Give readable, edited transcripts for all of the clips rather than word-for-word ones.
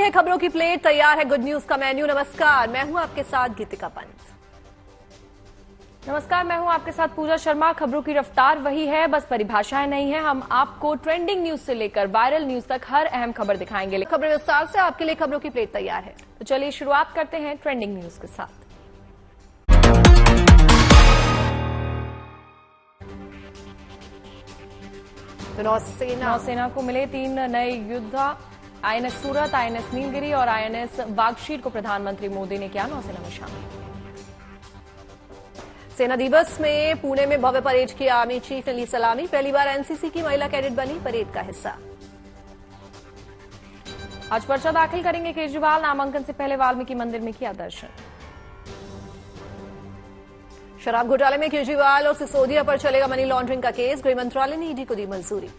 लिए खबरों की प्लेट, तैयार है गुड न्यूज का मेन्यू। नमस्कार, मैं हूं आपके साथ गीतिका पंत। नमस्कार, मैं हूं आपके साथ पूजा शर्मा। खबरों की रफ्तार वही है, बस परिभाषाएं नहीं है। हम आपको ट्रेंडिंग न्यूज से लेकर वायरल न्यूज तक हर अहम खबर दिखाएंगे। खबर विस्तार से आपके लिए खबरों की प्लेट तैयार है, तो चलिए शुरुआत करते हैं ट्रेंडिंग न्यूज के साथ। तो नौसेना को मिले 3 नए युद्ध, आईएनएस सूरत, आईएनएस नीलगिरी और आईएनएस वागशीर को प्रधानमंत्री मोदी ने किया नौसेना में शामिल। सेना दिवस में पुणे में भव्य परेड की आर्मी चीफ ने ली सलामी। पहली बार एनसीसी की महिला कैडेट बनी परेड का हिस्सा। आज पर्चा दाखिल करेंगे केजरीवाल, नामांकन से पहले वाल्मीकि मंदिर में किया दर्शन। शराब घोटाले में केजरीवाल और सिसोदिया पर चलेगा मनी लॉन्ड्रिंग का केस। गृह मंत्रालय ने ईडी को दी मंजूरी।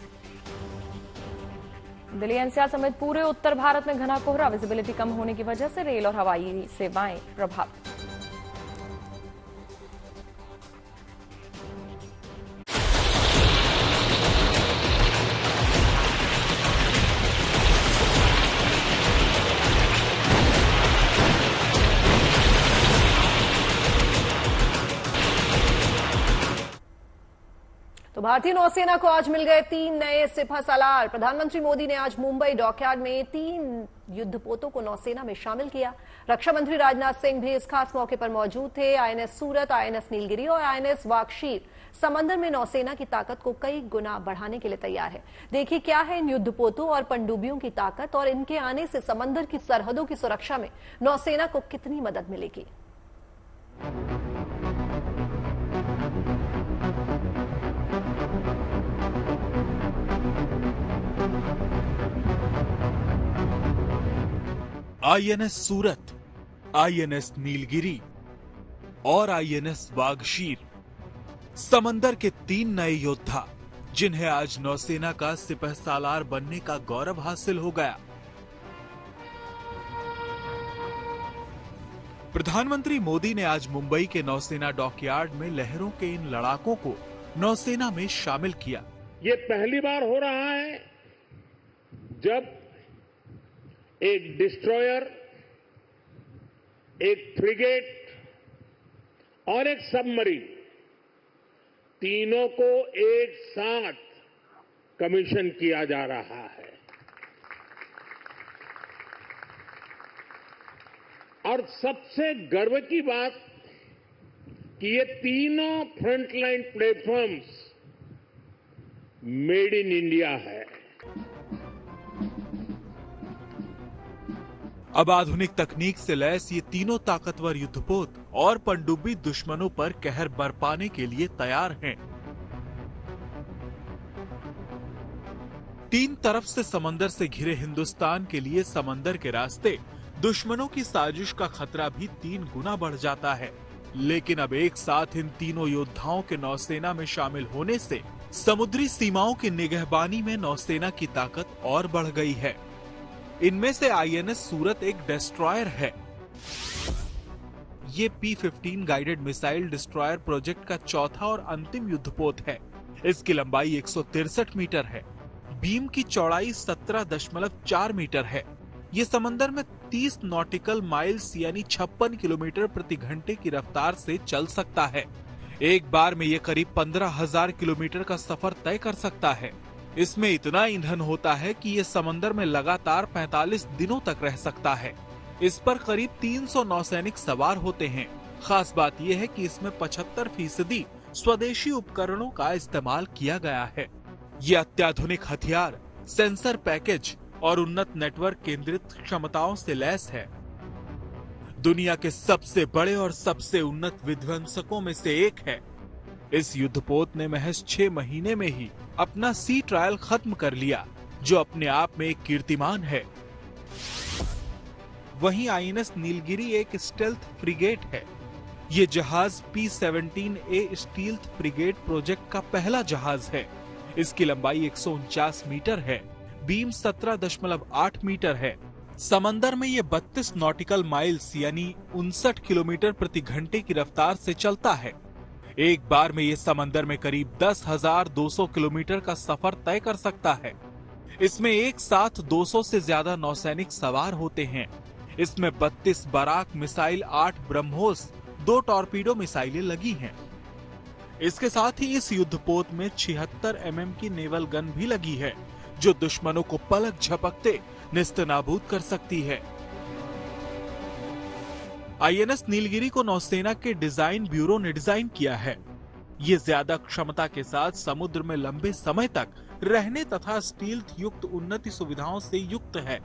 दिल्ली एनसीआर समेत पूरे उत्तर भारत में घना कोहरा, विजिबिलिटी कम होने की वजह से रेल और हवाई सेवाएं प्रभावित। तो भारतीय नौसेना को आज मिल गए 3 नए सिपह सालार। प्रधानमंत्री मोदी ने आज मुंबई डॉकयार्ड में 3 युद्धपोतों को नौसेना में शामिल किया। रक्षा मंत्री राजनाथ सिंह भी इस खास मौके पर मौजूद थे। आईएनएस सूरत, आईएनएस नीलगिरी और आईएनएस वागशीर समंदर में नौसेना की ताकत को कई गुना बढ़ाने के लिए तैयार है। देखिए क्या है इन युद्धपोतों और पनडुब्बियों की ताकत, और इनके आने से समंदर की सरहदों की सुरक्षा में नौसेना को कितनी मदद मिलेगी। आईएनएस सूरत, आईएनएस नीलगिरी और आईएनएस वागशीर, समंदर के 3 नए योद्धा जिन्हें आज नौसेना का सिपह सालार बनने का गौरव हासिल हो गया। प्रधानमंत्री मोदी ने आज मुंबई के नौसेना डॉकयार्ड में लहरों के इन लड़ाकों को नौसेना में शामिल किया। ये पहली बार हो रहा है जब एक डिस्ट्रॉयर, एक फ्रिगेट और एक सबमरीन, तीनों को एक साथ कमीशन किया जा रहा है। और सबसे गर्व की बात कि ये तीनों frontline platforms made in India है। अब आधुनिक तकनीक से लैस ये तीनों ताकतवर युद्धपोत और पनडुब्बी दुश्मनों पर कहर बरपाने के लिए तैयार हैं। 3 तरफ से समंदर से घिरे हिंदुस्तान के लिए समंदर के रास्ते दुश्मनों की साजिश का खतरा भी 3 गुना बढ़ जाता है। लेकिन अब एक साथ इन तीनों योद्धाओं के नौसेना में शामिल होने से समुद्री सीमाओं की निगहबानी में नौसेना की ताकत और बढ़ गई है। इनमें से आईएनएस सूरत एक डिस्ट्रॉयर है। ये P-15 guided missile destroyer project का चौथा और अंतिम युद्धपोत है। इसकी लंबाई 163 मीटर है। बीम की चौड़ाई 17.4 मीटर है। ये समंदर में 30 नॉटिकल माइल्स यानी 56 किलोमीटर प्रति घंटे की रफ्तार से चल सकता है। एक बार में ये करीब 15,000 किलोमीटर का सफर तय कर सकता है। इसमें इतना ईंधन होता है कि ये समंदर में लगातार 45 दिनों तक रह सकता है। इस पर करीब 300 नौसैनिक सवार होते हैं। खास बात यह है कि इसमें 75% स्वदेशी उपकरणों का इस्तेमाल किया गया है। ये अत्याधुनिक हथियार, सेंसर पैकेज और उन्नत नेटवर्क केंद्रित क्षमताओं से लैस है। दुनिया के सबसे बड़े और सबसे उन्नत विध्वंसकों में से एक है। इस युद्धपोत ने महज 6 महीने में ही अपना सी ट्रायल खत्म कर लिया, जो अपने आप में एक कीर्तिमान है। वहीं आईएनएस नीलगिरी एक स्टेल्थ फ्रिगेट है। ये जहाज P-17A स्टील्थ फ्रिगेट प्रोजेक्ट का पहला जहाज है। इसकी लंबाई 149 मीटर है। बीम 17.8 मीटर है। समंदर में ये 32 नॉटिकल माइल्स यानी 59 किलोमीटर प्रति घंटे की रफ्तार से चलता है। एक बार में ये समंदर में करीब 10,200 किलोमीटर का सफर तय कर सकता है। इसमें एक साथ 200 से ज्यादा नौसैनिक सवार होते हैं। इसमें 32 बराक मिसाइल, 8 ब्रह्मोस, 2 टॉर्पीडो मिसाइलें लगी हैं। इसके साथ ही इस युद्धपोत में 76 mm की नेवल गन भी लगी है, जो दुश्मनों को पलक झपकते नेस्तनाबूद कर सकती है। आईएनएस नीलगिरी को नौसेना के डिजाइन ब्यूरो ने डिजाइन किया है। ये ज्यादा क्षमता के साथ समुद्र में लंबे समय तक रहने तथा स्टील्थ युक्त उन्नति सुविधाओं से युक्त है।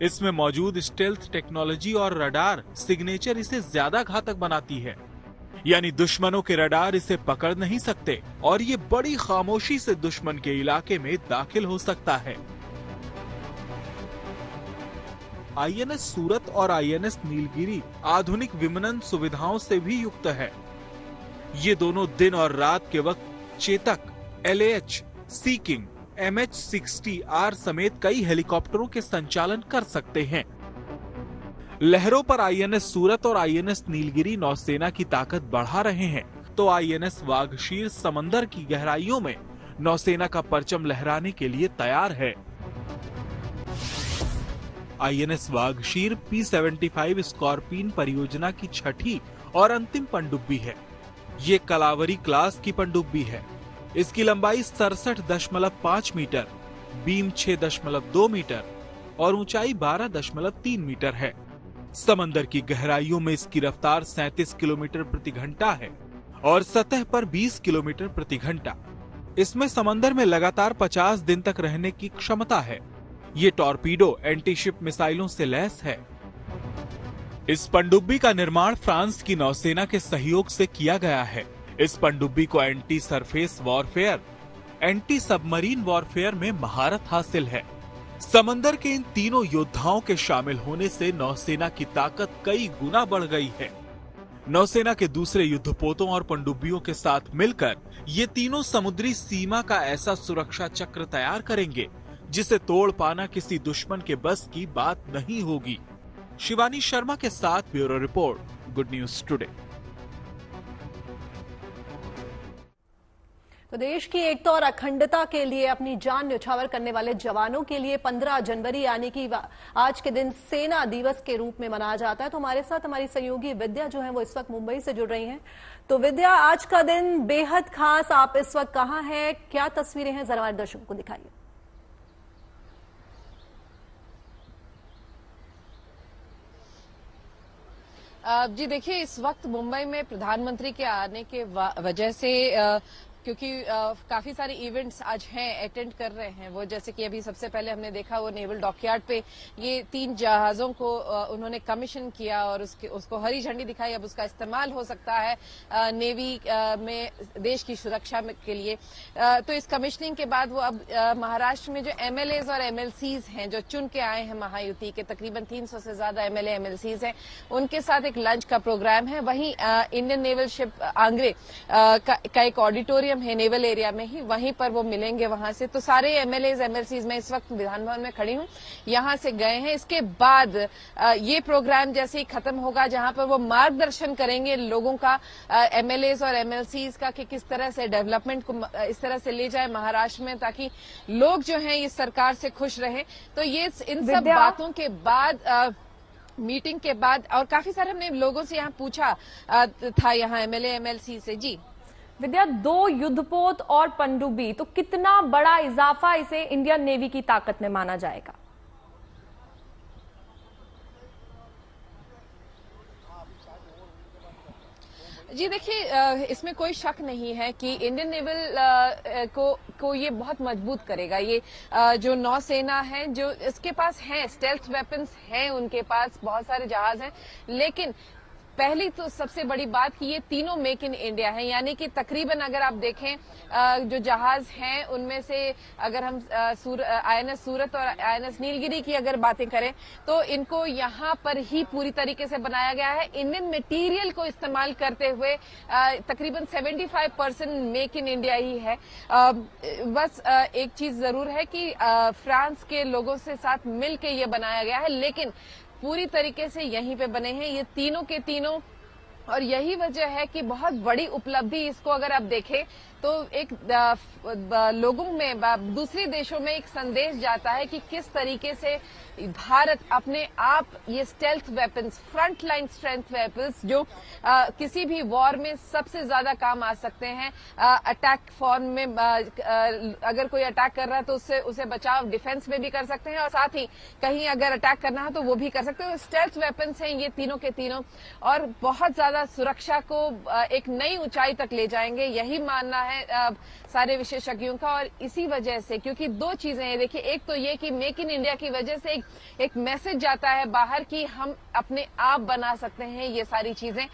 इसमें मौजूद स्टेल्थ टेक्नोलॉजी और रडार सिग्नेचर इसे ज्यादा घातक बनाती है, यानी दुश्मनों के रडार इसे पकड़ नहीं सकते और ये बड़ी खामोशी से दुश्मन के इलाके में दाखिल हो सकता है। आईएनएस सूरत और आईएनएस नीलगिरी आधुनिक विमानन सुविधाओं से भी युक्त है। ये दोनों दिन और रात के वक्त चेतक, LH, सी किंग, MH-60R समेत कई हेलीकॉप्टरों के संचालन कर सकते हैं। लहरों पर आईएनएस सूरत और आईएनएस नीलगिरी नौसेना की ताकत बढ़ा रहे हैं, तो आईएनएस वाघशीर समंदर की गहराइयों में नौसेना का परचम लहराने के लिए तैयार है। आईएनएस वाघशीर P-75 स्कॉर्पियन परियोजना की छठी और अंतिम पनडुब्बी है। ये कलावरी क्लास की पनडुब्बी है। इसकी लंबाई 67.5 मीटर, बीम 6.2 मीटर और ऊंचाई 12.3 मीटर है। समंदर की गहराइयों में इसकी रफ्तार 37 किलोमीटर प्रति घंटा है और सतह पर 20 किलोमीटर प्रति घंटा। इसमें समंदर में लगातार 50 दिन तक रहने की क्षमता है। ये टॉर्पीडो एंटीशिप मिसाइलों से लैस है। इस पनडुब्बी का निर्माण फ्रांस की नौसेना के सहयोग से किया गया है। इस पनडुब्बी को anti surface warfare, anti submarine warfare में महारत हासिल है। समंदर के इन तीनों योद्धाओं के शामिल होने से नौसेना की ताकत कई गुना बढ़ गई है। नौसेना के दूसरे युद्धपोतों और पनडुब्बियों के साथ मिलकर ये तीनों समुद्री सीमा का ऐसा सुरक्षा चक्र तैयार करेंगे जिसे तोड़ पाना किसी दुश्मन के बस की बात नहीं होगी। शिवानी शर्मा के साथ bureau report, good news today. तो देश की एकता और अखंडता के लिए अपनी जान न्यौछावर करने वाले जवानों के लिए 15 जनवरी यानी कि आज के दिन सेना दिवस के रूप में मनाया जाता है। तो हमारे साथ हमारी सहयोगी विद्या जो है वो इस वक्त मुंबई से जुड़ रही हैं। तो विद्या, आज का दिन बेहद खास, आप इस वक्त कहाँ हैं, क्या तस्वीरें हैं, जरा हमारे दर्शकों को दिखाइए। जी देखिए, इस वक्त मुंबई में प्रधानमंत्री के आने के वजह से क्योंकि काफी सारे इवेंट्स आज हैं, अटेंड कर रहे हैं वो, जैसे कि अभी सबसे पहले हमने देखा वो नेवल डॉकयार्ड पे ये 3 जहाजों को उन्होंने कमीशन किया और उसको हरी झंडी दिखाई। अब उसका इस्तेमाल हो सकता है नेवी में देश की सुरक्षा के लिए। तो इस कमीशनिंग के बाद वो अब महाराष्ट्र में जो MLAs और MLCs हैं जो चुन के आए हैं महायुति के, तकरीबन 300 से ज्यादा MLA MLCs हैं, उनके साथ एक लंच का प्रोग्राम है। वहीं इंडियन नेवल शिप आंग्रे का एक ऑडिटोरियम है नेवल एरिया में ही, वहीं पर वो मिलेंगे वहां से। तो सारे MLAs MLCs में इस वक्त विधान भवन में खड़ी हूं, यहां से गए हैं। इसके बाद ये प्रोग्राम जैसे ही खत्म होगा, जहां पर वो मार्गदर्शन करेंगे लोगों का, MLAs और MLCs का, कि किस तरह से डेवलपमेंट को इस तरह से ले जाए महाराष्ट्र में ताकि लोग जो हैं इस सरकार से खुश रहे। तो ये इन सब बातों के बाद मीटिंग के बाद, और काफी सारे हमने लोगों से यहाँ पूछा था यहाँ MLA MLC से। जी विद्या, 2 युद्धपोत और पनडुब्बी, तो कितना बड़ा इजाफा इसे इंडियन नेवी की ताकत में माना जाएगा? जी देखिए, इसमें कोई शक नहीं है कि इंडियन नेवल को ये बहुत मजबूत करेगा। ये जो नौसेना है, जो इसके पास है स्टेल्थ वेपन्स हैं, उनके पास बहुत सारे जहाज हैं, लेकिन पहली तो सबसे बड़ी बात कि ये तीनों मेक इन इंडिया है। यानी कि तकरीबन अगर आप देखें जो जहाज हैं उनमें से अगर हम INS सूरत और INS नीलगिरी की अगर बातें करें तो इनको यहाँ पर ही पूरी तरीके से बनाया गया है इंडियन मटेरियल को इस्तेमाल करते हुए। तकरीबन 75% मेक इन इंडिया ही है। बस एक चीज जरूर है कि फ्रांस के लोगों से साथ मिलकर ये बनाया गया है, लेकिन पूरी तरीके से यहीं पे बने हैं। ये तीनों के तीनों और यही वजह है कि बहुत बड़ी उपलब्धि इसको अगर आप देखें तो एक लोगों में दूसरे देशों में एक संदेश जाता है कि किस तरीके से भारत अपने आप ये stealth weapons, front line strength weapons जो किसी भी वॉर में सबसे ज्यादा काम आ सकते हैं, अटैक फॉर्म में अगर कोई अटैक कर रहा है तो उससे उसे बचाव डिफेंस में भी कर सकते हैं और साथ ही कहीं अगर अटैक करना है तो वो भी कर सकते हैं। स्टेल्थ वेपन्स हैं ये तीनों के तीनों और बहुत ज्यादा सुरक्षा को एक नई ऊंचाई तक ले जाएंगे, यही मानना है सारे विशेषज्ञों का। और इसी वजह से क्योंकि दो चीजें हैं, देखिए एक तो ये कि मेक इन इंडिया की वजह से एक मैसेज जाता है बाहर कि हम अपने आप बना सकते हैं ये सारी चीजें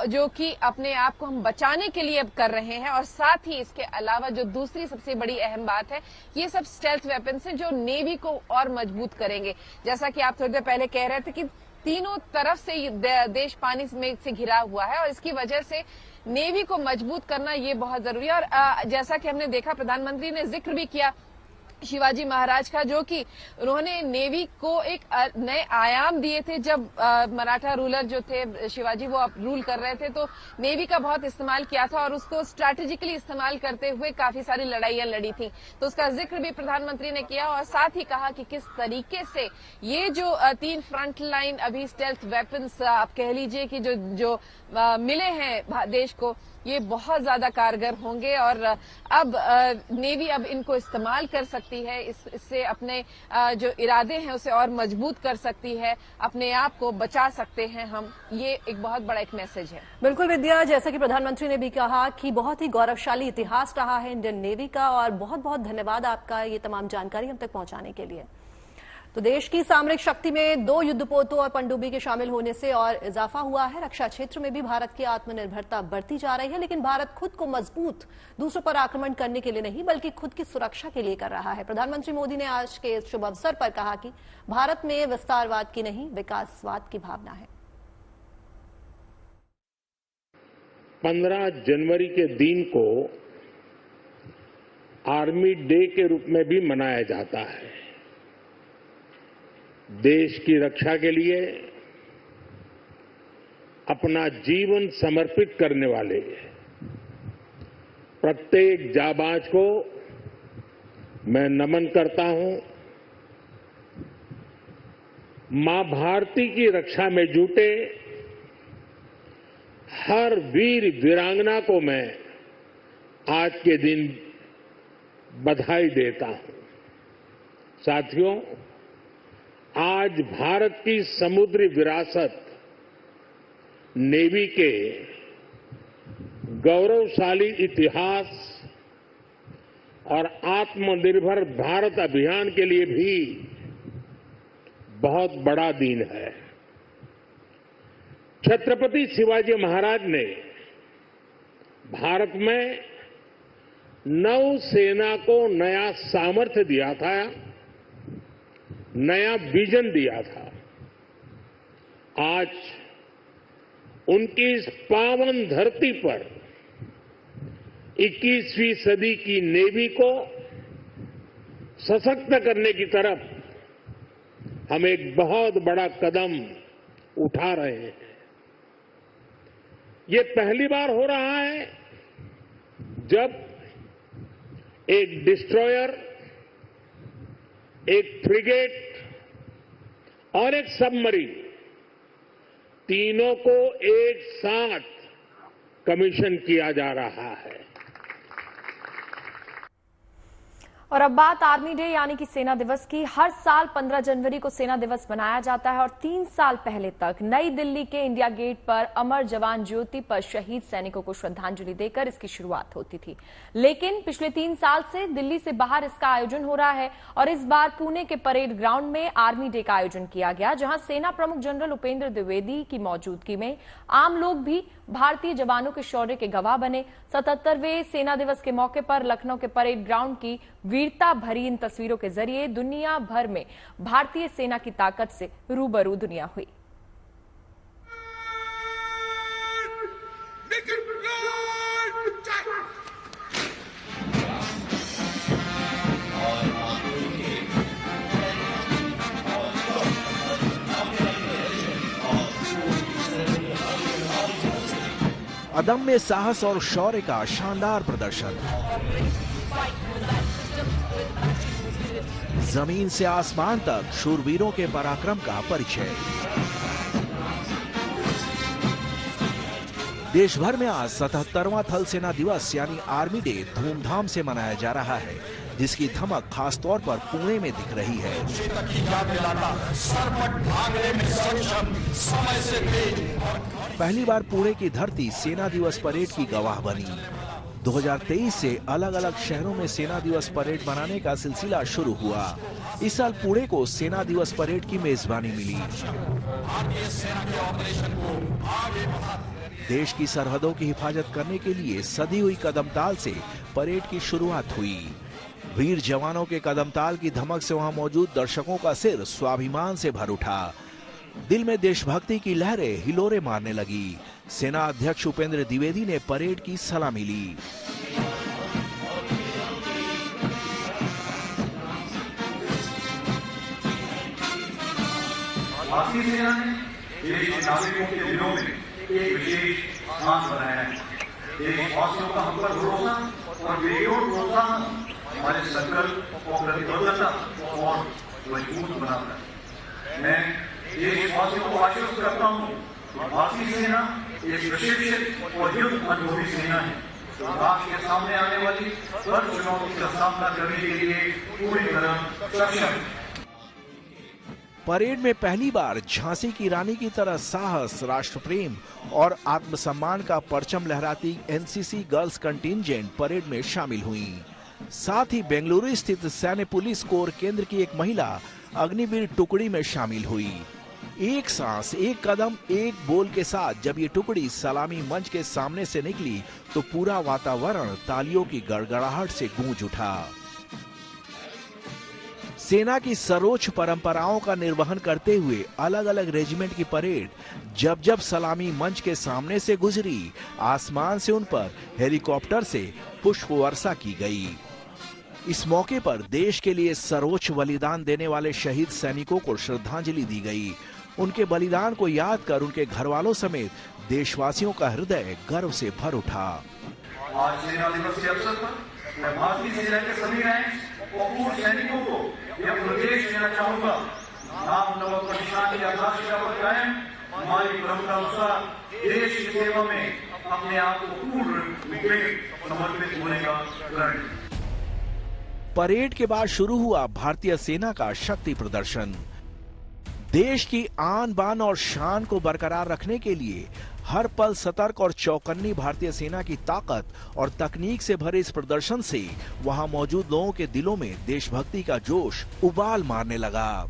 जो कि अपने आप को हम बचाने के लिए अब कर रहे हैं। और साथ ही इसके अलावा जो दूसरी सबसे बड़ी अहम बात है, ये सब स्टेल्थ वेपन्स हैं जो नेवी को और मजबूत करेंगे। जैसा कि आप थोड़ी देर पहले कह रहे थे कि तीनों तरफ से देश पानी में से घिरा हुआ है और इसकी वजह से नेवी को मजबूत करना ये बहुत जरूरी है। और जैसा कि हमने देखा, प्रधानमंत्री ने जिक्र भी किया शिवाजी महाराज का, जो कि उन्होंने नेवी को एक नए आयाम दिए थे। जब मराठा रूलर जो थे शिवाजी वो रूल कर रहे थे तो नेवी का बहुत इस्तेमाल किया था और उसको स्ट्रैटेजिकली इस्तेमाल करते हुए काफी सारी लड़ाइयां लड़ी थी, तो उसका जिक्र भी प्रधानमंत्री ने किया और साथ ही कहा कि किस तरीके से ये जो 3 फ्रंट लाइन अभी स्टेल्थ वेपन्स आप कह लीजिए कि जो मिले हैं देश को, ये बहुत ज्यादा कारगर होंगे और अब नेवी अब इनको इस्तेमाल कर सकती है, इससे अपने जो इरादे हैं उसे और मजबूत कर सकती है, अपने आप को बचा सकते हैं हम। ये एक बहुत बड़ा एक मैसेज है। बिल्कुल विद्या, जैसा कि प्रधानमंत्री ने भी कहा कि बहुत ही गौरवशाली इतिहास रहा है इंडियन नेवी का और बहुत बहुत धन्यवाद आपका ये तमाम जानकारी हम तक पहुंचाने के लिए। तो देश की सामरिक शक्ति में 2 युद्धपोतों और पनडुब्बी के शामिल होने से और इजाफा हुआ है। रक्षा क्षेत्र में भी भारत की आत्मनिर्भरता बढ़ती जा रही है, लेकिन भारत खुद को मजबूत दूसरों पर आक्रमण करने के लिए नहीं बल्कि खुद की सुरक्षा के लिए कर रहा है। प्रधानमंत्री मोदी ने आज के इस शुभ अवसर पर कहा कि भारत में विस्तारवाद की नहीं विकासवाद की भावना है। 15 जनवरी के दिन को आर्मी डे के रूप में भी मनाया जाता है। देश की रक्षा के लिए अपना जीवन समर्पित करने वाले प्रत्येक जाबाज को मैं नमन करता हूं। मां भारती की रक्षा में जुटे हर वीर वीरांगना को मैं आज के दिन बधाई देता हूं। साथियों, आज भारत की समुद्री विरासत नेवी के गौरवशाली इतिहास और आत्मनिर्भर भारत अभियान के लिए भी बहुत बड़ा दिन है। छत्रपति शिवाजी महाराज ने भारत में नौसेना को नया सामर्थ्य दिया था, नया विजन दिया था। आज उनकी इस पावन धरती पर 21वीं सदी की नेवी को सशक्त करने की तरफ हम एक बहुत बड़ा कदम उठा रहे हैं। ये पहली बार हो रहा है जब एक डिस्ट्रॉयर, एक फ्रिगेट और एक सबमरीन तीनों को एक साथ कमीशन किया जा रहा है। और अब बात आर्मी डे यानी कि सेना दिवस की। हर साल 15 जनवरी को सेना दिवस मनाया जाता है और 3 साल पहले तक नई दिल्ली के इंडिया गेट पर अमर जवान ज्योति पर शहीद सैनिकों को श्रद्धांजलि देकर इसकी शुरुआत होती थी। लेकिन पिछले 3 साल से दिल्ली से बाहर इसका आयोजन हो रहा है और इस बार पुणे के परेड ग्राउंड में आर्मी डे का आयोजन किया गया, जहां सेना प्रमुख जनरल उपेंद्र द्विवेदी की मौजूदगी में आम लोग भी भारतीय जवानों के शौर्य के गवाह बने। 77वें सेना दिवस के मौके पर लखनऊ के परेड ग्राउंड की वीरता भरी इन तस्वीरों के जरिए दुनिया भर में भारतीय सेना की ताकत से रूबरू दुनिया हुई। अदम्य साहस और शौर्य का शानदार प्रदर्शन। जमीन से आसमान तक शूरवीरों के पराक्रम का परिचय। देश भर में आज 77वां थल सेना दिवस यानी आर्मी डे धूमधाम से मनाया जा रहा है, जिसकी धमक खास तौर पर पुणे में दिख रही है। पहली बार पुणे की धरती सेना दिवस परेड की गवाह बनी। 2023 से अलग अलग शहरों में सेना दिवस परेड मनाने का सिलसिला शुरू हुआ। इस साल पुणे को सेना दिवस परेड की मेजबानी मिली। देश की सरहदों की हिफाजत करने के लिए सधी हुई कदमताल से परेड की शुरुआत हुई। वीर जवानों के कदमताल की धमक से वहां मौजूद दर्शकों का सिर स्वाभिमान से भर उठा। दिल में देशभक्ति की लहरें हिलोरे मारने लगी। सेना अध्यक्ष उपेंद्र द्विवेदी ने परेड की सलामी ली। भारतीय सेना ने देश नागरिकों के दिलों में एक विशेष स्थान बनाया है। देशवासियों का हम पर भरोसा और बेजोड़ प्रोत्साहन हमारे संकल्प और प्रतिबद्धता और मजबूत बनाता है। मैं देशवासियों को आश्वस्त करता हूँ कि भारतीय सेना एक प्रशिक्षित और युद्ध अनुभवी सेना है, जो राष्ट्र के सामने आने वाली हर चुनौती का सामना करने के लिए पूरी तरह सक्षम है। परेड में पहली बार झांसी की रानी की तरह साहस, राष्ट्र प्रेम और आत्मसम्मान का परचम लहराती एनसीसी गर्ल्स कंटिंजेंट परेड में शामिल हुई। साथ ही बेंगलुरु स्थित सैन्य पुलिस कोर केंद्र की एक महिला अग्निवीर टुकड़ी में शामिल हुई। एक सांस एक कदम एक बोल के साथ जब ये टुकड़ी सलामी मंच के सामने से निकली तो पूरा वातावरण तालियों की गड़गड़ाहट से गूंज उठा। सेना की सर्वोच्च परंपराओं का निर्वहन करते हुए अलग अलग रेजिमेंट की परेड जब जब सलामी मंच के सामने से गुजरी, आसमान से उन पर हेलीकॉप्टर से पुष्प वर्षा की गई। इस मौके पर देश के लिए सर्वोच्च बलिदान देने वाले शहीद सैनिकों को श्रद्धांजलि दी गई। उनके बलिदान को याद कर उनके घर वालों समेत देशवासियों का हृदय गर्व से भर उठा। आज सेना दिवस के अवसर पर मैं भारतीय सेना के सभी रैंक और पूर्व सैनिकों को यह निर्देश देना चाहूंगा, नाम नमक पर निशान की आधारशिला पर कायम हमारी परंपरा अनुसार देश की सेवा में अपने आप को पूर्ण रूप में समर्पित होने का प्रण। परेड के बाद शुरू हुआ भारतीय सेना का शक्ति प्रदर्शन। देश की आन बान और शान को बरकरार रखने के लिए हर पल सतर्क और चौकन्नी भारतीय सेना की ताकत और तकनीक से भरे इस प्रदर्शन से वहां मौजूद लोगों के दिलों में देशभक्ति का जोश उबाल मारने लगा।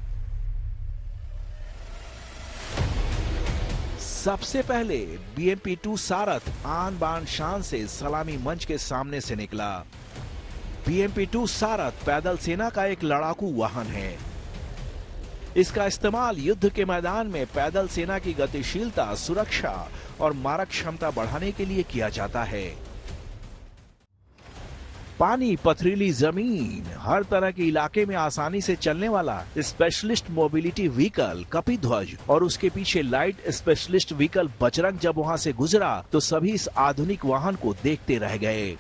सबसे पहले BMP-2 सारथ आन बान शान से सलामी मंच के सामने से निकला। BMP-2 सारथ पैदल सेना का एक लड़ाकू वाहन है। इसका इस्तेमाल युद्ध के मैदान में पैदल सेना की गतिशीलता, सुरक्षा और मारक क्षमता बढ़ाने के लिए किया जाता है। पानी, पथरीली जमीन, हर तरह के इलाके में आसानी से चलने वाला स्पेशलिस्ट मोबिलिटी व्हीकल कपिध्वज और उसके पीछे लाइट स्पेशलिस्ट व्हीकल बजरंग जब वहां से गुजरा तो सभी इस आधुनिक वाहन को देखते रह गए।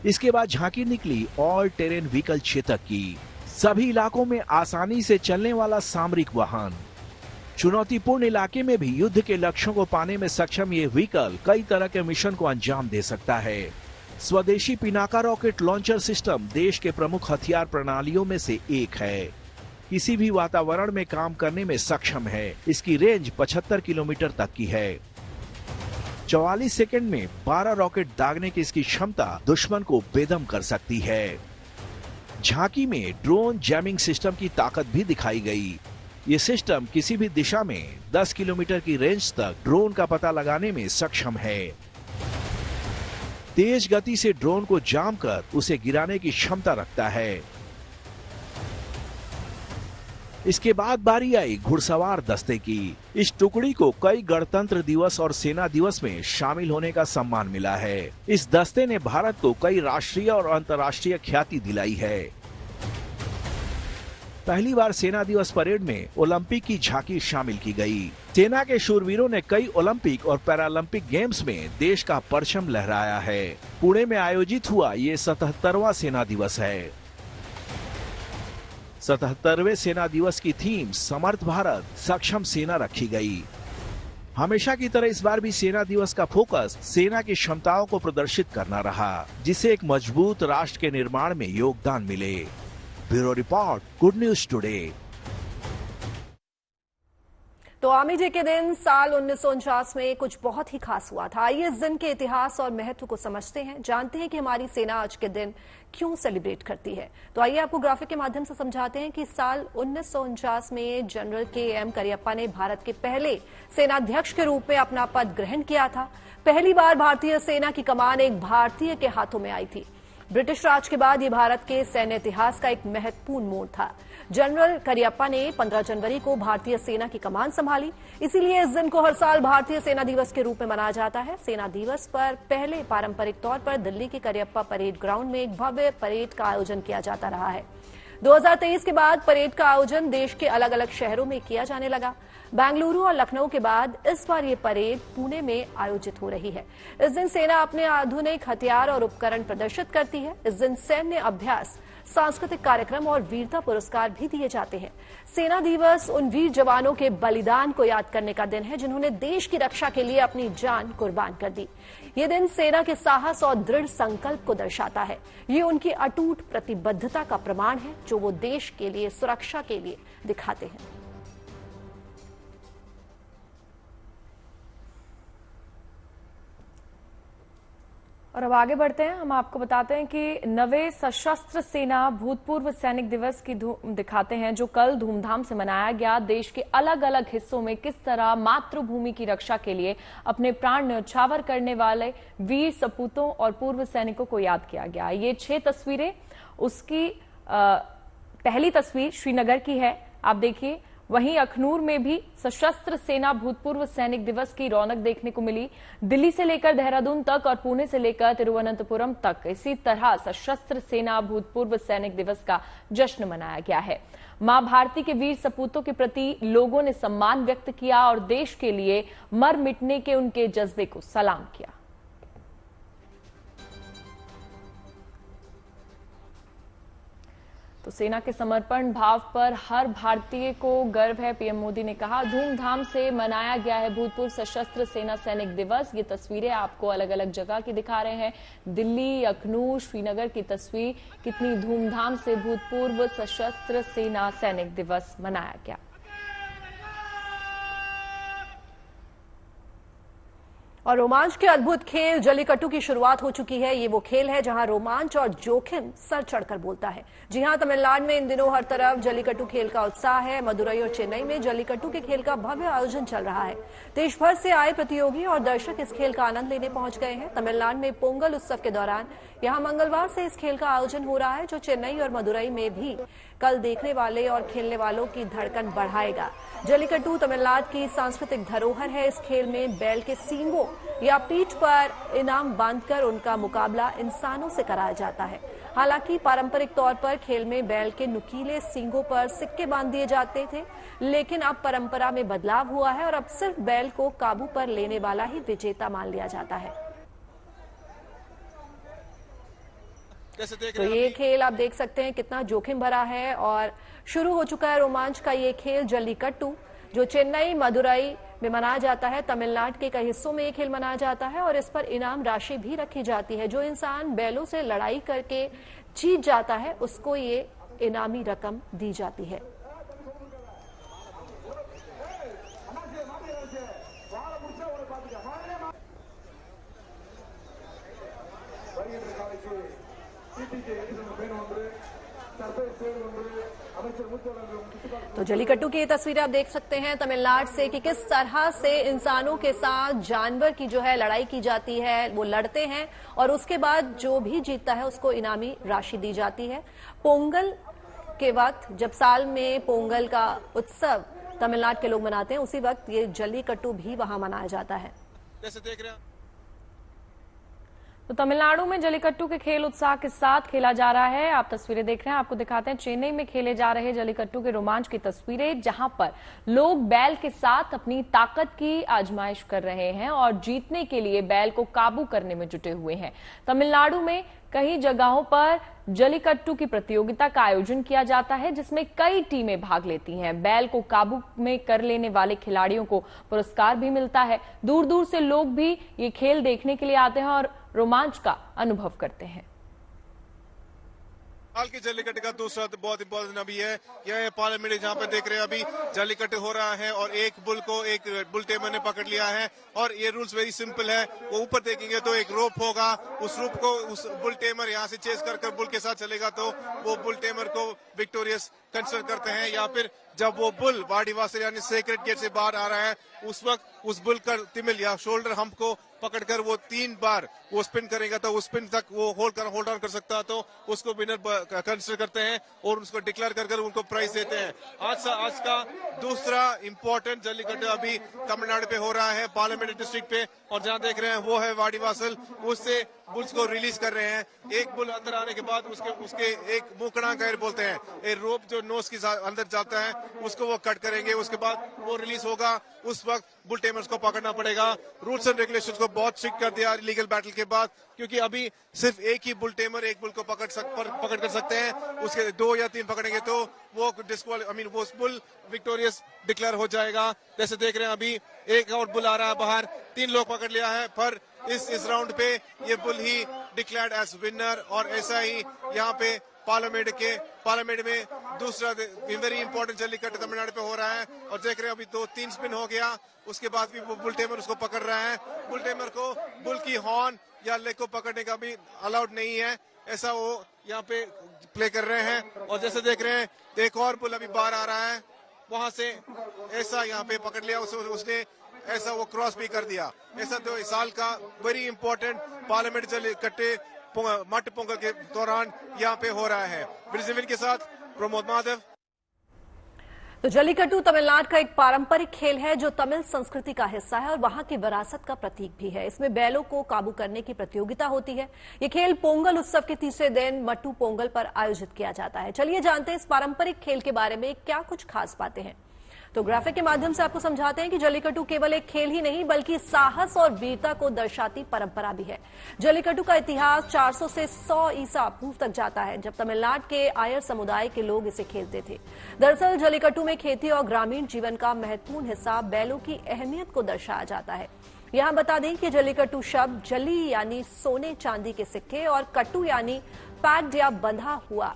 इसके बाद झांकी निकली ऑल टेरेन व्हीकल चेतक की। सभी इलाकों में आसानी से चलने वाला सामरिक वाहन। चुनौतीपूर्ण इलाके में भी युद्ध के लक्ष्यों को पाने में सक्षम ये व्हीकल कई तरह के मिशन को अंजाम दे सकता है। स्वदेशी पिनाका रॉकेट लॉन्चर सिस्टम देश के प्रमुख हथियार प्रणालियों में से एक है। किसी भी वातावरण में काम करने में सक्षम है। इसकी रेंज 75 किलोमीटर तक की है। 44 सेकंड में 12 रॉकेट दागने की इसकी क्षमता दुश्मन को बेदम कर सकती है। झांकी में ड्रोन जैमिंग सिस्टम की ताकत भी दिखाई गई। ये सिस्टम किसी भी दिशा में 10 किलोमीटर की रेंज तक ड्रोन का पता लगाने में सक्षम है। तेज गति से ड्रोन को जाम कर उसे गिराने की क्षमता रखता है। इसके बाद बारी आई घुड़सवार दस्ते की। इस टुकड़ी को कई गणतंत्र दिवस और सेना दिवस में शामिल होने का सम्मान मिला है। इस दस्ते ने भारत को कई राष्ट्रीय और अंतर्राष्ट्रीय ख्याति दिलाई है। पहली बार सेना दिवस परेड में ओलंपिक की झांकी शामिल की गई। सेना के शूरवीरों ने कई ओलंपिक और पैरालंपिक गेम्स में देश का परचम लहराया है। पुणे में आयोजित हुआ ये 77वां सेना दिवस है। 77वें सेना दिवस की थीम समर्थ भारत सक्षम सेना रखी गई। हमेशा की तरह इस बार भी सेना दिवस का फोकस सेना की क्षमताओं को प्रदर्शित करना रहा, जिससे एक मजबूत राष्ट्र के निर्माण में योगदान मिले। Bureau report, good news today. तो आर्मी डे के दिन साल 1949 में कुछ बहुत ही खास हुआ था। आइए इस दिन के इतिहास और महत्व को समझते हैं, जानते हैं कि हमारी सेना आज के दिन क्यों सेलिब्रेट करती है। तो आइए आपको ग्राफिक के माध्यम से समझाते हैं कि साल 1949 में जनरल के.एम. करियप्पा ने भारत के पहले सेनाध्यक्ष के रूप में अपना पद ग्रहण किया था। पहली बार भारतीय सेना की कमान एक भारतीय के हाथों में आई थी। ब्रिटिश राज के बाद ये भारत के सैन्य इतिहास का एक महत्वपूर्ण मोड़ था। जनरल करियप्पा ने 15 जनवरी को भारतीय सेना की कमान संभाली, इसीलिए इस दिन को हर साल भारतीय सेना दिवस के रूप में मनाया जाता है। सेना दिवस पर पहले पारंपरिक तौर पर दिल्ली के करियप्पा परेड ग्राउंड में एक भव्य परेड का आयोजन किया जाता रहा है। 2023 के बाद परेड का आयोजन देश के अलग अलग शहरों में किया जाने लगा। बेंगलुरु और लखनऊ के बाद इस बार ये परेड पुणे में आयोजित हो रही है। इस दिन सेना अपने आधुनिक हथियार और उपकरण प्रदर्शित करती है। इस दिन सैन्य अभ्यास, सांस्कृतिक कार्यक्रम और वीरता पुरस्कार भी दिए जाते हैं। सेना दिवस उन वीर जवानों के बलिदान को याद करने का दिन है जिन्होंने देश की रक्षा के लिए अपनी जान कुर्बान कर दी। ये दिन सेना के साहस और दृढ़ संकल्प को दर्शाता है। ये उनकी अटूट प्रतिबद्धता का प्रमाण है जो वो देश के लिए, सुरक्षा के लिए दिखाते हैं। और अब आगे बढ़ते हैं। हम आपको बताते हैं कि नवे सशस्त्र सेना भूतपूर्व सैनिक दिवस की दिखाते हैं जो कल धूमधाम से मनाया गया। देश के अलग अलग हिस्सों में किस तरह मातृभूमि की रक्षा के लिए अपने प्राण न्यौछावर करने वाले वीर सपूतों और पूर्व सैनिकों को याद किया गया। ये 6 तस्वीरें, उसकी पहली तस्वीर श्रीनगर की है, आप देखिए। वहीं अखनूर में भी सशस्त्र सेना भूतपूर्व सैनिक दिवस की रौनक देखने को मिली। दिल्ली से लेकर देहरादून तक और पुणे से लेकर तिरुवनंतपुरम तक इसी तरह सशस्त्र सेना भूतपूर्व सैनिक दिवस का जश्न मनाया गया है। मां भारती के वीर सपूतों के प्रति लोगों ने सम्मान व्यक्त किया और देश के लिए मर मिटने के उनके जज्बे को सलाम किया। तो सेना के समर्पण भाव पर हर भारतीय को गर्व है, पीएम मोदी ने कहा। धूमधाम से मनाया गया है भूतपूर्व सशस्त्र सेना सैनिक दिवस। ये तस्वीरें आपको अलग अलग जगह की दिखा रहे हैं। दिल्ली, अखनूर, श्रीनगर की तस्वीर, कितनी धूमधाम से भूतपूर्व सशस्त्र सेना सैनिक दिवस मनाया गया। और रोमांच के अद्भुत खेल जल्लीकट्टू की शुरुआत हो चुकी है। ये वो खेल है जहां रोमांच और जोखिम सर चढ़कर बोलता है। जी हां, तमिलनाडु में इन दिनों हर तरफ जल्लीकट्टू खेल का उत्साह है। मदुरई और चेन्नई में जल्लीकट्टू के खेल का भव्य आयोजन चल रहा है। देश भर से आए प्रतियोगी और दर्शक इस खेल का आनंद लेने पहुंच गए हैं। तमिलनाडु में पोंगल उत्सव के दौरान यहां मंगलवार से इस खेल का आयोजन हो रहा है, जो चेन्नई और मदुरई में भी कल देखने वाले और खेलने वालों की धड़कन बढ़ाएगा। जल्लीकट्टू तमिलनाडु की सांस्कृतिक धरोहर है। इस खेल में बैल के सींगों या पीठ पर इनाम बांधकर उनका मुकाबला इंसानों से कराया जाता है। हालांकि पारंपरिक तौर पर खेल में बैल के नुकीले सींगों पर सिक्के बांध दिए जाते थे, लेकिन अब परंपरा में बदलाव हुआ है और अब सिर्फ बैल को काबू पर लेने वाला ही विजेता मान लिया जाता है। तो ये खेल आप देख सकते हैं कितना जोखिम भरा है और शुरू हो चुका है रोमांच का ये खेल जल्लीकट्टू, जो चेन्नई, मदुरई में मनाया जाता है। तमिलनाडु के कई हिस्सों में ये खेल मनाया जाता है और इस पर इनाम राशि भी रखी जाती है। जो इंसान बैलों से लड़ाई करके जीत जाता है उसको ये इनामी रकम दी जाती है। तो जल्लीकट्टू की ये तस्वीरें आप देख सकते हैं तमिलनाडु से कि किस तरह से इंसानों के साथ जानवर की जो है लड़ाई की जाती है, वो लड़ते हैं और उसके बाद जो भी जीतता है उसको इनामी राशि दी जाती है। पोंगल के वक्त, जब साल में पोंगल का उत्सव तमिलनाडु के लोग मनाते हैं, उसी वक्त ये जल्लीकट्टू भी वहां मनाया जाता है। जैसे देख रहे हैं तो तमिलनाडु में जल्लीकट्टू के खेल उत्साह के साथ खेला जा रहा है। आप तस्वीरें देख रहे हैं, आपको दिखाते हैं चेन्नई में खेले जा रहे जल्लीकट्टू के रोमांच की तस्वीरें, जहां पर लोग बैल के साथ अपनी ताकत की आजमाइश कर रहे हैं और जीतने के लिए बैल को काबू करने में जुटे हुए हैं। तमिलनाडु में कई जगहों पर जल्लीकट्टू की प्रतियोगिता का आयोजन किया जाता है, जिसमें कई टीमें भाग लेती हैं। बैल को काबू में कर लेने वाले खिलाड़ियों को पुरस्कार भी मिलता है। दूर दूर से लोग भी ये खेल देखने के लिए आते हैं और रोमांच का अनुभव करते हैं। हाल की जल्लीकट्टू का दूसरा तो बहुत इंपॉर्टेंट अभी है, यह है पार्लियामेंट, जहाँ पे देख रहे हैं अभी जल्लीकट्टू हो रहा है और एक बुल को एक बुल टेमर ने पकड़ लिया है। और ये रूल्स वेरी सिंपल है, वो ऊपर देखेंगे तो एक रोप होगा, उस रोप को उस बुल टेमर यहाँ से चेस कर बुल के साथ चलेगा तो वो बुल टेमर को विक्टोरियस कंसिडर करते हैं। या फिर जब वो बुल वाड़ीवासल यानी सेक्रेट गेट से बाहर आ रहा है, उस वक्त उस बुल का तिमिल या शोल्डर हम्प को पकड़कर वो 3 बार वो स्पिन करेगा, तो उस स्पिन तक वो होल्ड ऑन कर सकता है, तो उसको विनर कंसिडर करते हैं और उसको डिक्लेयर कर उनको प्राइज देते हैं। आज का दूसरा इंपॉर्टेंट जल्लीकट्टू अभी तमिलनाडु पे हो रहा है, पार्लियामेंट डिस्ट्रिक्ट पे, और जहां देख रहे हैं वो है वाड़ीवासल। उससे बुल्स को रिलीज कर रहे हैं। एक बुल अंदर आने के बाद उसके एक मुकड़ा गैर बोलते हैं, एक रोप जो नोज के अंदर जाता है उसको वो कट करेंगे, उसके बाद वो रिलीज होगा। उस वक्त बुल टेमर्स को पकड़ना पड़ेगा। रूल्स एंड रेगुलेशंस को बहुत स्ट्रिक्ट कर दिया लीगल बैटल के बाद, क्योंकि अभी सिर्फ एक ही बुल टेमर एक बुल को पकड़ कर सकते हैं। उसके 2 या 3 पकड़ेंगे तो वो वो बुल विक्टोरियस डिक्लेयर हो जाएगा। जैसे देख रहे हैं अभी एक और बुल आ रहा है बाहर, 3 लोग पकड़ लिया है, पर इस राउंड पे ये बुल ही डिक्लेयर्ड एज विनर। और ऐसा ही यहाँ पे पार्लियामेंट में दूसरा वेरी इंपॉर्टेंट जल्लीकट्टू तमिलनाडु पे हो रहा है। और देख रहे हैं अभी 2-3 स्पिन हो गया, उसके बाद भी वो बुल टेमर उसको पकड़ रहा है। बुल टेमर को बुल की हॉर्न या लेग को पकड़ने का भी अलाउड नहीं है, ऐसा वो यहाँ पे प्ले कर रहे हैं। और जैसे देख रहे हैं एक और बुल अभी बाहर आ रहा है, वहां से ऐसा यहाँ पे पकड़ लिया उसने, ऐसा वो क्रॉस भी कर दिया। ऐसा तो इस साल का वेरी इंपॉर्टेंट पार्लियामेंट जल्लीकट्टू मट पोंगल के दौरान यहाँ पे हो रहा है। ब्रिजविन के साथ प्रमोद माधव। तो जल्लीकट्टू तमिलनाडु का एक पारंपरिक खेल है जो तमिल संस्कृति का हिस्सा है और वहां की विरासत का प्रतीक भी है। इसमें बैलों को काबू करने की प्रतियोगिता होती है। ये खेल पोंगल उत्सव के तीसरे दिन मट्टू पोंगल पर आयोजित किया जाता है। चलिए जानते हैं इस पारंपरिक खेल के बारे में क्या कुछ खास बातें हैं। तो ग्राफिक के माध्यम से आपको समझाते हैं कि जल्लीकट्टू केवल एक खेल ही नहीं बल्कि साहस और वीरता को दर्शाती परंपरा भी है। जल्लीकट्टू का इतिहास 400 से 100 ईसा पूर्व तक जाता है, जब तमिलनाडु के आयर समुदाय के लोग इसे खेलते थे। दरअसल जल्लीकट्टू में खेती और ग्रामीण जीवन का महत्वपूर्ण हिस्सा बैलों की अहमियत को दर्शाया जाता है। यहां बता दें कि जल्लीकट्टू शब्द जली यानी सोने चांदी के सिक्के और कट्टू यानी पैक्ड या बंधा हुआ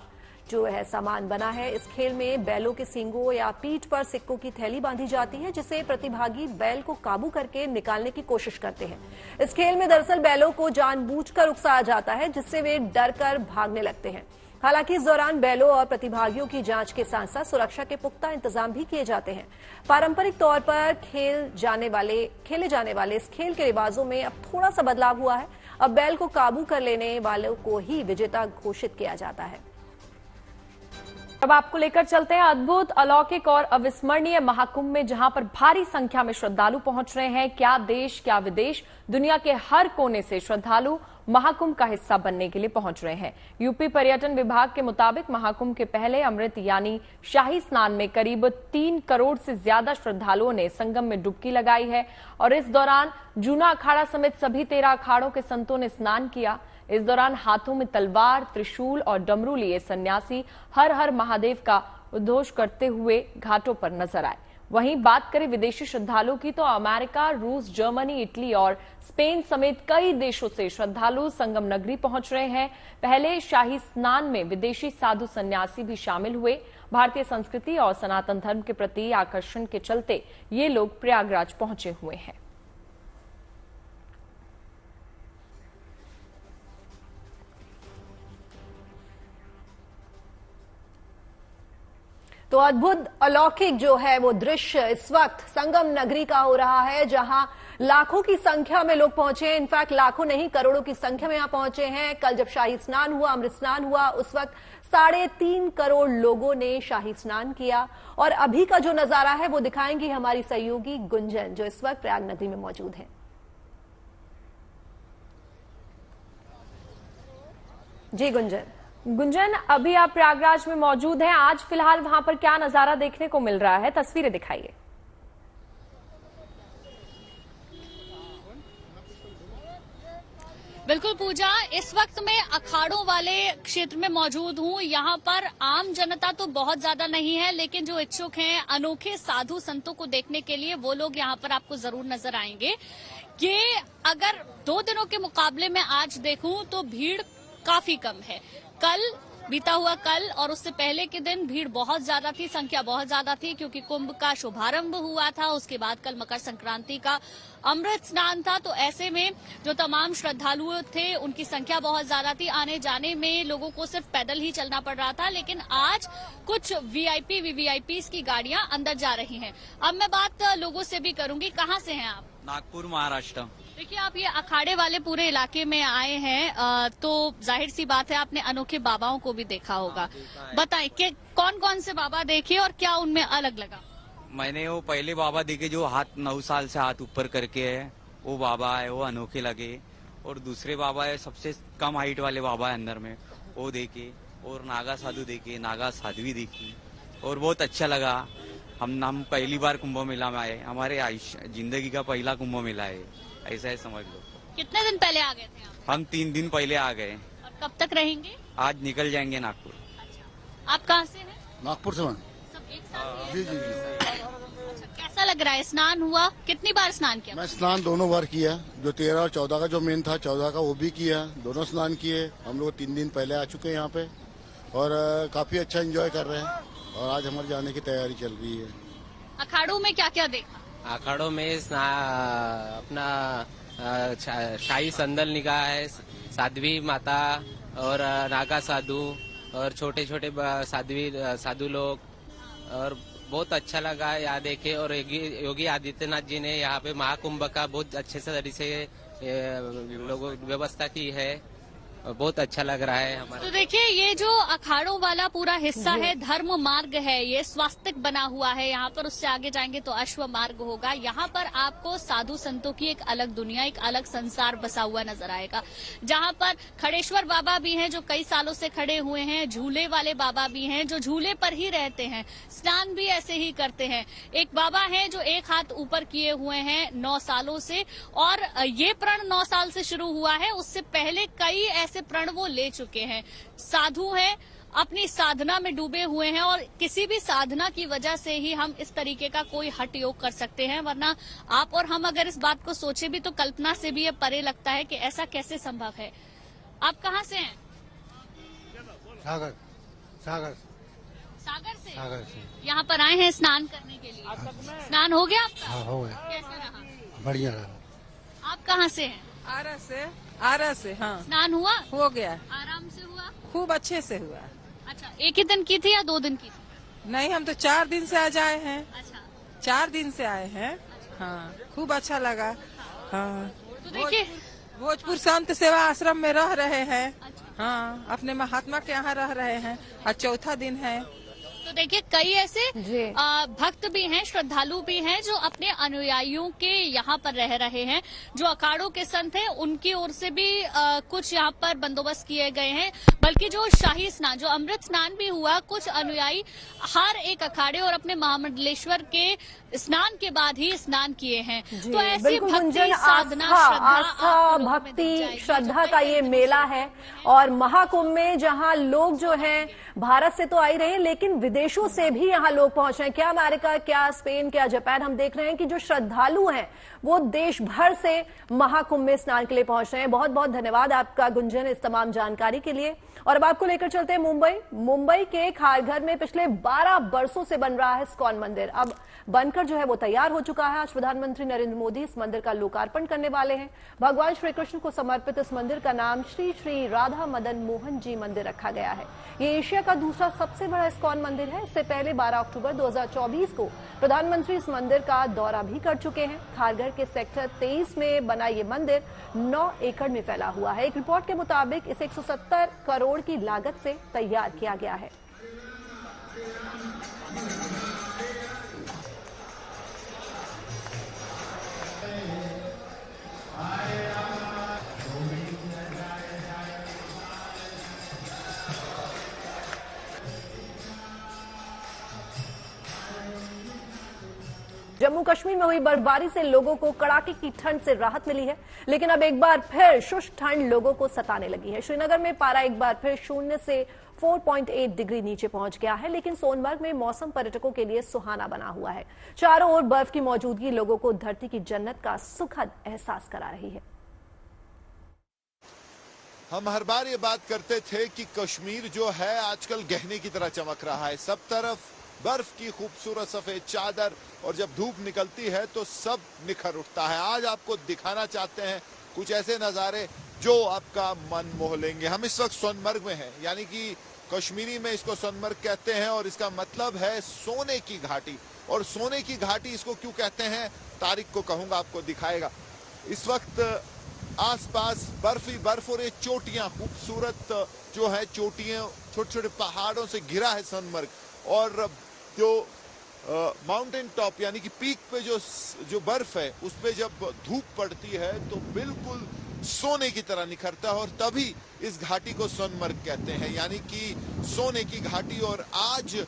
जो है सामान बना है। इस खेल में बैलों के सींगों या पीठ पर सिक्कों की थैली बांधी जाती है, जिसे प्रतिभागी बैल को काबू करके निकालने की कोशिश करते हैं। इस खेल में दरअसल बैलों को जानबूझकर उकसाया जाता है, जिससे वे डर कर भागने लगते हैं। हालांकि इस दौरान बैलों और प्रतिभागियों की जांच के साथ साथ सुरक्षा के पुख्ता इंतजाम भी किए जाते हैं। पारंपरिक तौर पर खेले जाने वाले इस खेल के रिवाजों में अब थोड़ा सा बदलाव हुआ है। अब बैल को काबू कर लेने वालों को ही विजेता घोषित किया जाता है। अब आपको लेकर चलते हैं अद्भुत, अलौकिक और अविस्मरणीय महाकुंभ में, जहां पर भारी संख्या में श्रद्धालु पहुंच रहे हैं। क्या देश क्या विदेश, दुनिया के हर कोने से श्रद्धालु महाकुंभ का हिस्सा बनने के लिए पहुंच रहे हैं। यूपी पर्यटन विभाग के मुताबिक महाकुंभ के पहले अमृत यानी शाही स्नान में करीब 3 करोड़ से ज्यादा श्रद्धालुओं ने संगम में डुबकी लगाई है और इस दौरान जूना अखाड़ा समेत सभी 13 अखाड़ों के संतों ने स्नान किया। इस दौरान हाथों में तलवार, त्रिशूल और डमरू लिए सन्यासी हर हर महादेव का उद्घोष करते हुए घाटों पर नजर आए। वहीं बात करें विदेशी श्रद्धालुओं की, तो अमेरिका, रूस, जर्मनी, इटली और स्पेन समेत कई देशों से श्रद्धालु संगम नगरी पहुंच रहे हैं। पहले शाही स्नान में विदेशी साधु सन्यासी भी शामिल हुए। भारतीय संस्कृति और सनातन धर्म के प्रति आकर्षण के चलते ये लोग प्रयागराज पहुंचे हुए हैं। तो अद्भुत अलौकिक जो है वो दृश्य इस वक्त संगम नगरी का हो रहा है, जहां लाखों की संख्या में लोग पहुंचे हैं। इनफैक्ट लाखों नहीं, करोड़ों की संख्या में यहां पहुंचे हैं। कल जब शाही स्नान हुआ, अमृत स्नान हुआ, उस वक्त 3.5 करोड़ लोगों ने शाही स्नान किया। और अभी का जो नजारा है वो दिखाएंगी हमारी सहयोगी गुंजन, जो इस वक्त प्रयाग नगरी में मौजूद है। जी गुंजन, अभी आप प्रयागराज में मौजूद हैं। आज फिलहाल वहां पर क्या नजारा देखने को मिल रहा है, तस्वीरें दिखाइए। बिल्कुल पूजा, इस वक्त मैं अखाड़ों वाले क्षेत्र में मौजूद हूँ। यहाँ पर आम जनता तो बहुत ज्यादा नहीं है, लेकिन जो इच्छुक हैं अनोखे साधु संतों को देखने के लिए, वो लोग यहाँ पर आपको जरूर नजर आएंगे। ये अगर 2 दिनों के मुकाबले में आज देखूं तो भीड़ काफी कम है। कल बीता हुआ कल और उससे पहले के दिन भीड़ बहुत ज्यादा थी, संख्या बहुत ज्यादा थी, क्योंकि कुंभ का शुभारंभ हुआ था। उसके बाद कल मकर संक्रांति का अमृत स्नान था, तो ऐसे में जो तमाम श्रद्धालु थे उनकी संख्या बहुत ज्यादा थी। आने जाने में लोगों को सिर्फ पैदल ही चलना पड़ रहा था, लेकिन आज कुछ वीआईपी वीवीआईपी की गाड़ियां अंदर जा रही हैं। अब मैं बात लोगों से भी करूंगी। कहाँ से हैं आप? नागपुर, महाराष्ट्र। देखिए, आप ये अखाड़े वाले पूरे इलाके में आए हैं, तो जाहिर सी बात है आपने अनोखे बाबाओं को भी देखा होगा। बताएं कि कौन कौन से बाबा देखे और क्या उनमें अलग लगा? मैंने वो पहले बाबा देखे जो 9 साल से हाथ ऊपर करके है, वो बाबा है, वो अनोखे लगे। और दूसरे बाबा है सबसे कम हाइट वाले बाबा है अंदर में, वो देखे। और नागा साधु देखे, नागा साध्वी देखी और बहुत अच्छा लगा। हम पहली बार कुंभ मेला में आए, हमारे जिंदगी का पहला कुंभ मेला है, ऐसा है समझ लो। कितने दिन पहले आ गए थे आप? हम 3 दिन पहले आ गए। और कब तक रहेंगे? आज निकल जाएंगे नागपुर। अच्छा, आप कहाँ से हैं? नागपुर से। सब एक साथ? जी जी जी। अच्छा, कैसा लग रहा है? स्नान हुआ? कितनी बार स्नान किया? मैं स्नान दोनों बार किया, जो 13 और 14 का जो मेन था, 14 का वो भी किया, दोनों स्नान किए। हम लोग 3 दिन पहले आ चुके हैं यहाँ पे और काफी अच्छा एंजॉय कर रहे हैं और आज हमारे जाने की तैयारी चल रही है। अखाड़ों में क्या क्या देखा? अखाड़ों में अपना शाही संदल निकाह है, साध्वी माता और नागा साधु और छोटे छोटे साधु लोग, और बहुत अच्छा लगा यहाँ देखे। और योगी आदित्यनाथ जी ने यहाँ पे महाकुंभ का बहुत अच्छे से तरीके से लोगों व्यवस्था की है, बहुत अच्छा लग रहा है हमारा। तो देखिए, ये जो अखाड़ों वाला पूरा हिस्सा है धर्म मार्ग है, ये स्वास्तिक बना हुआ है यहाँ पर। उससे आगे जाएंगे तो अश्व मार्ग होगा। यहाँ पर आपको साधु संतों की एक अलग दुनिया, एक अलग संसार बसा हुआ नजर आएगा, जहाँ पर खड़ेश्वर बाबा भी हैं जो कई सालों से खड़े हुए हैं, झूले वाले बाबा भी हैं जो झूले पर ही रहते हैं, स्नान भी ऐसे ही करते हैं। एक बाबा है जो एक हाथ ऊपर किए हुए हैं 9 सालों से, और ये प्रण 9 साल से शुरू हुआ है, उससे पहले कई ऐसे प्रण वो ले चुके हैं। साधु हैं, अपनी साधना में डूबे हुए हैं, और किसी भी साधना की वजह से ही हम इस तरीके का कोई हठ योग कर सकते हैं, वरना आप और हम अगर इस बात को सोचे भी तो कल्पना से भी ये परे लगता है कि ऐसा कैसे संभव है। आप कहाँ से हैं? सागर सागर से। सागर से यहाँ पर आए हैं स्नान करने के लिए। स्नान हो गया आपका? हाँ, हो गया। कैसा रहा? बढ़िया रहा। आप कहाँ से हैं? आरा से। हाँ, स्नान हुआ? हो गया, आराम से हुआ? खूब अच्छे से हुआ। अच्छा, एक ही दिन की थी या 2 दिन की थी? नहीं, हम तो 4 दिन से आज आए हैं। अच्छा, 4 दिन से आए हैं। हाँ, खूब अच्छा लगा। हाँ, तो देखिए, भोजपुर संत सेवा आश्रम में रह रहे हैं। हाँ, अपने महात्मा के यहाँ रह रहे हैं। आज 4था दिन है। तो देखिए, कई ऐसे भक्त भी हैं, श्रद्धालु भी हैं जो अपने अनुयायियों के यहाँ पर रह रहे हैं। जो अखाड़ों के संत हैं उनकी ओर से भी कुछ यहाँ पर बंदोबस्त किए गए हैं, बल्कि जो शाही स्नान, जो अमृत स्नान भी हुआ, कुछ अनुयायी हर एक अखाड़े और अपने महामंडलेश्वर के स्नान के बाद ही स्नान किए हैं। तो ऐसी भक्ति, साधना, आस्था, भक्ति, श्रद्धा का ये मेला है। और महाकुंभ में जहां लोग जो हैं भारत से तो आ ही रहे हैं, लेकिन विदेशों से भी यहाँ लोग पहुंच रहे हैं। क्या अमेरिका, क्या स्पेन, क्या जापान। हम देख रहे हैं कि जो श्रद्धालु हैं वो देश भर से महाकुंभ में स्नान के लिए पहुंच रहे हैं। बहुत बहुत धन्यवाद आपका गुंजन इस तमाम जानकारी के लिए। और अब आपको लेकर चलते हैं मुंबई के खारघर में पिछले 12 वर्षों से बन रहा है इस्कॉन मंदिर। अब बनकर जो है वो तैयार हो चुका है। आज प्रधानमंत्री नरेंद्र मोदी इस मंदिर का लोकार्पण करने वाले हैं। भगवान श्री कृष्ण को समर्पित इस मंदिर का नाम श्री श्री राधा मदन मोहन जी मंदिर रखा गया है। ये एशिया का दूसरा सबसे बड़ा इस्कॉन मंदिर है। इससे पहले 12 अक्टूबर 2024 को प्रधानमंत्री इस मंदिर का दौरा भी कर चुके हैं। खारघर के सेक्टर 23 में बना ये मंदिर 9 एकड़ में फैला हुआ है। एक रिपोर्ट के मुताबिक इसे 170 करोड़ की लागत से तैयार किया गया है। जम्मू कश्मीर में हुई बर्फबारी से लोगों को कड़ाके की ठंड से राहत मिली है, लेकिन अब एक बार फिर शुष्क ठंड लोगों को सताने लगी है। श्रीनगर में पारा एक बार फिर 0 से 4.8 डिग्री नीचे पहुंच गया है, लेकिन सोनमर्ग में मौसम पर्यटकों के लिए सुहाना बना हुआ है। चारों ओर बर्फ की मौजूदगी लोगों को धरती की जन्नत का सुखद एहसास करा रही है। हम हर बार ये बात करते थे कि कश्मीर जो है आजकल गहने की तरह चमक रहा है, सब तरफ बर्फ की खूबसूरत सफेद चादर, और जब धूप निकलती है तो सब निखर उठता है। आज आपको दिखाना चाहते हैं कुछ ऐसे नजारे जो आपका मन मोह लेंगे। हम इस वक्त सोनमर्ग में हैं, यानी कि कश्मीरी में इसको सोनमर्ग कहते हैं और इसका मतलब है सोने की घाटी। और सोने की घाटी इसको क्यों कहते हैं, तारिक को कहूंगा, आपको दिखाएगा। इस वक्त आसपास बर्फ ही बर्फ और ये चोटियां, खूबसूरत जो है चोटियां, छोटे छोटे पहाड़ों से घिरा है सोनमर्ग। और जो माउंटेन टॉप यानी कि पीक पे जो बर्फ है उस पे जब धूप पड़ती है तो बिल्कुल सोने की तरह निखरता है, और तभी इस घाटी को सोनमर्ग कहते हैं, यानी कि सोने की घाटी। और आज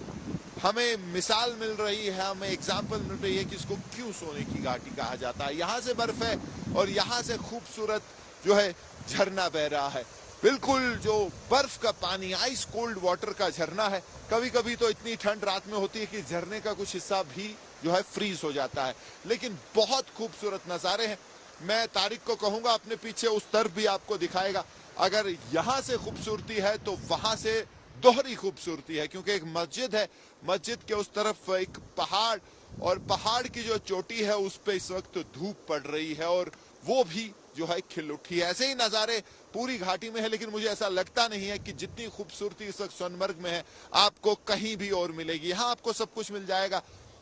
हमें मिसाल मिल रही है, हमें एग्जाम्पल मिल रही है कि इसको क्यों सोने की घाटी कहा जाता है। यहाँ से बर्फ है और यहाँ से खूबसूरत जो है झरना बह रहा है, बिल्कुल जो बर्फ का पानी, आइस कोल्ड वाटर का झरना है। कभी कभी तो इतनी ठंड रात में होती है कि झरने का कुछ हिस्सा भी जो है फ्रीज हो जाता है, लेकिन बहुत खूबसूरत नजारे हैं। मैं तारिक को कहूंगा अपने पीछे उस तरफ भी आपको दिखाएगा। अगर यहाँ से खूबसूरती है तो वहां से दोहरी खूबसूरती है, क्योंकि एक मस्जिद है, मस्जिद के उस तरफ एक पहाड़, और पहाड़ की जो चोटी है उस पे इस वक्त धूप पड़ रही है और वो भी जो है खिल उठी है। ऐसे ही नजारे पूरी घाटी में है, लेकिन मुझे ऐसा लगता नहीं है कि जितनी खूबसूरती इस वक्त सोनमर्ग में है आपको कहीं भी और मिलेगी। यहाँ आपको सब कुछ मिल जाएगा,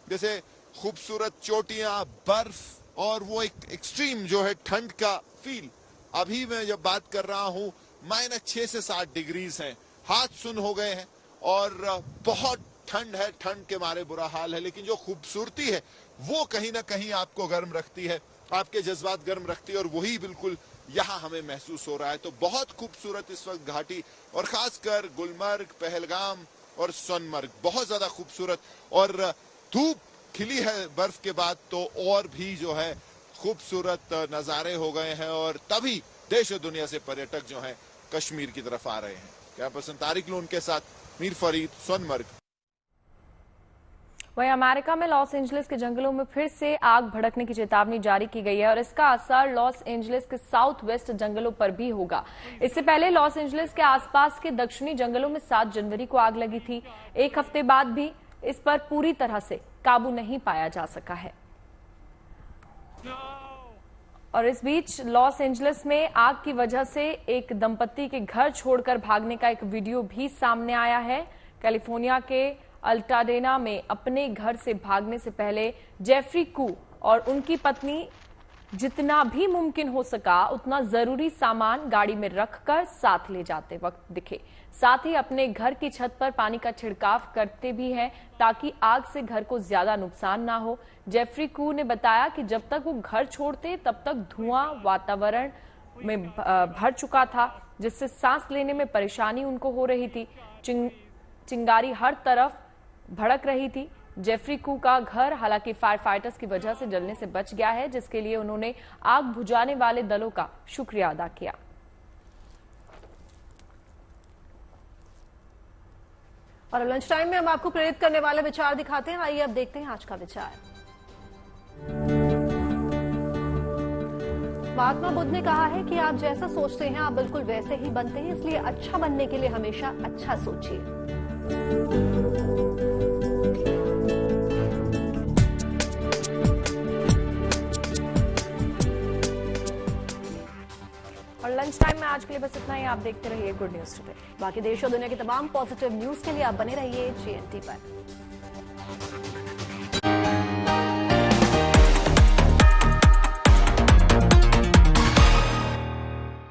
जैसे खूबसूरत चोटियां, बर्फ और वो एक एक्सट्रीम जो है ठंड का फील। अभी मैं जब बात कर रहा हूँ -6 से 7 डिग्रीज है, हाथ सुन हो गए हैं और बहुत ठंड है, ठंड के मारे बुरा हाल है, लेकिन जो खूबसूरती है वो कहीं ना कहीं आपको गर्म रखती है, आपके जज्बात गर्म रखती है, और वही बिल्कुल यहाँ हमें महसूस हो रहा है। तो बहुत खूबसूरत इस वक्त घाटी, और खासकर गुलमर्ग, पहलगाम और सोनमर्ग बहुत ज्यादा खूबसूरत। और धूप खिली है बर्फ के बाद तो और भी जो है खूबसूरत नजारे हो गए हैं, और तभी देश और दुनिया से पर्यटक जो है कश्मीर की तरफ आ रहे हैं। क्या पसंद तारिक लोन के साथ मीर फरीद, सोनमर्ग। वहीं अमेरिका में लॉस एंजलिस के जंगलों में फिर से आग भड़कने की चेतावनी जारी की गई है, और इसका असर लॉस एंजलिस के साउथ वेस्ट जंगलों पर भी होगा। इससे पहले लॉस एंजलिस के आसपास के दक्षिणी जंगलों में 7 जनवरी को आग लगी थी। एक हफ्ते बाद भी इस पर पूरी तरह से काबू नहीं पाया जा सका है। और इस बीच लॉस एंजलिस में आग की वजह से एक दंपत्ति के घर छोड़कर भागने का एक वीडियो भी सामने आया है। कैलिफोर्निया के अल्टाडेना में अपने घर से भागने से पहले जेफरी कू और उनकी पत्नी जितना भी मुमकिन हो सका उतना जरूरी सामान गाड़ी में रखकर साथ ले जाते वक्त दिखे। साथ ही अपने घर की छत पर पानी का छिड़काव करते भी हैं ताकि आग से घर को ज्यादा नुकसान ना हो। जेफरी कू ने बताया कि जब तक वो घर छोड़ते तब तक धुआं वातावरण में भर चुका था, जिससे सांस लेने में परेशानी उनको हो रही थी। चिंगारी हर तरफ भड़क रही थी। जेफरी कू का घर हालांकि फायर फाइटर्स की वजह से जलने से बच गया है, जिसके लिए उन्होंने आग बुझाने वाले दलों का शुक्रिया अदा किया। और लंच टाइम में हम आपको प्रेरित करने वाले विचार दिखाते हैं। आइए अब देखते हैं आज का विचार। महात्मा बुद्ध ने कहा है कि आप जैसा सोचते हैं आप बिल्कुल वैसे ही बनते हैं, इसलिए अच्छा बनने के लिए हमेशा अच्छा सोचिए। और लंच टाइम में आज के लिए बस इतना ही। आप देखते रहिए गुड न्यूज टुडे। बाकी देश और दुनिया की तमाम पॉजिटिव न्यूज के लिए आप बने रहिए GNT पर।